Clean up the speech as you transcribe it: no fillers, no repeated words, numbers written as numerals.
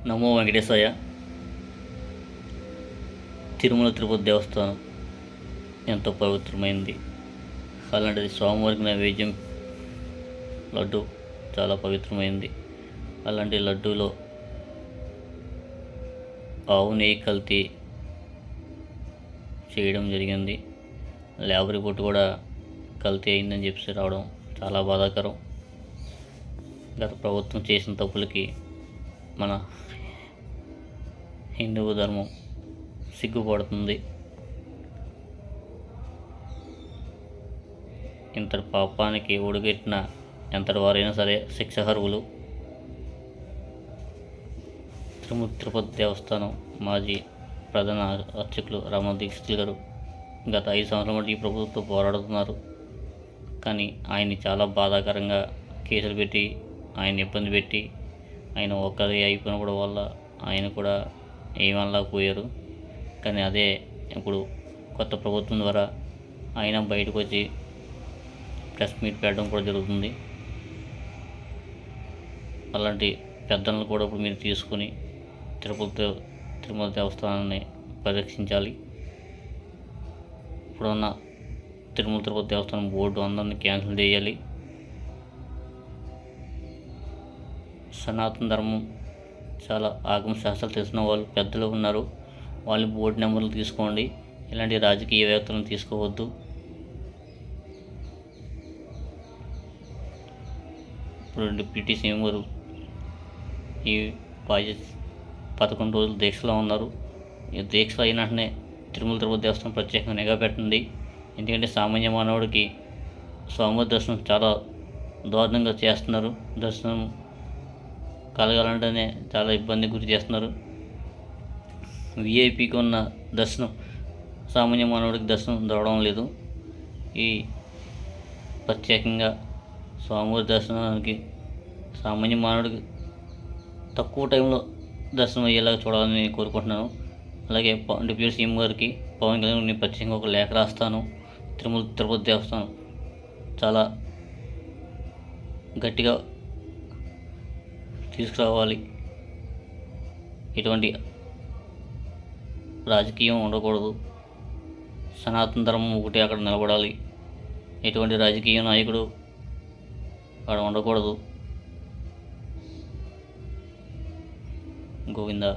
నమో వెంకటేశాయ. తిరుమల తిరుపతి దేవస్థానం ఎంతో పవిత్రమైంది. అలాంటిది స్వామివారికి నైవేద్యం లడ్డు చాలా పవిత్రమైంది. అలాంటి లడ్డూలో ఆవు నెయ్యి కల్తీ చేయడం జరిగింది. ల్యాబ్ రిపోర్ట్ కూడా కల్తీ అయిందని చెప్పి రావడం చాలా బాధాకరం. గత ప్రభుత్వం చేసిన తప్పులకి మన హిందూ ధర్మం సిగ్గుపడుతుంది. ఇంతటి పాపానికి ఒడిగట్టిన ఎంతటి వారైనా సరే శిక్షార్హులు. తిరుపతి దేవస్థానం మాజీ ప్రధాన అర్చకులు రమణ దీక్షితులు గారు గత 5 సంవత్సరాల మట్టి ఈ ప్రభుత్వంతో పోరాడుతున్నారు. కానీ ఆయన్ని చాలా బాధాకరంగా కేసులు పెట్టి ఆయన ఇబ్బంది పెట్టి ఆయన ఒక్కరి అయిపోయినప్పుడు వల్ల ఆయన కూడా ఏమనలేకపోయారు. కానీ అదే ఇప్పుడు కొత్త ప్రభుత్వం ద్వారా ఆయన బయటకు వచ్చి ప్రెస్ మీట్ పెట్టడం కూడా జరుగుతుంది. అలాంటి పెద్దలను కూడా ఇప్పుడు మీరు తీసుకుని తిరుమల దేవస్థానాన్ని పరిరక్షించాలి. ఇప్పుడున్న తిరుపతి దేవస్థానం బోర్డు అందరినీ క్యాన్సిల్ చేయాలి. సనాతన ధర్మం చాలా ఆగమ శాస్త్రాలు తెలిసిన వాళ్ళు పెద్దలు ఉన్నారు. వాళ్ళు బోర్డు నెంబర్లు తీసుకోండి. ఇలాంటి రాజకీయ వేత్తలను తీసుకోవద్దు. ఇప్పుడు డిప్యూటీ సీఎం గారు ఈ 11 రోజులు దీక్షలో ఉన్నారు. ఈ దీక్షలో అయిన వెంటనే తిరుపతి దేవస్థానం ప్రత్యేకంగా నిఘా పెట్టండి. ఎందుకంటే సామాన్య మానవుడికి స్వామివారి దర్శనం చాలా దారుణంగా చేస్తున్నారు. దర్శనం కలగాలంటేనే చాలా ఇబ్బంది గురి చేస్తున్నారు. విఐపికి ఉన్న దర్శనం సామాన్య మానవుడికి దర్శనం దొరకడం లేదు. ఈ ప్రత్యేకంగా స్వామివారి దర్శనానికి సామాన్య మానవుడికి తక్కువ టైంలో దర్శనం అయ్యేలాగా చూడాలని నేను కోరుకుంటున్నాను. అలాగే డిప్యూటీ సీఎం గారికి పవన్ కళ్యాణ్ నేను ప్రత్యేకంగా ఒక లేఖ రాస్తాను. తిరుపతి దేవస్థానం చాలా గట్టిగా తీసుకురావాలి. ఎటువంటి రాజకీయం ఉండకూడదు. సనాతన ధర్మం ఒకటి అక్కడ నిలబడాలి. ఎటువంటి రాజకీయ నాయకుడు అక్కడ ఉండకూడదు. గోవిందా.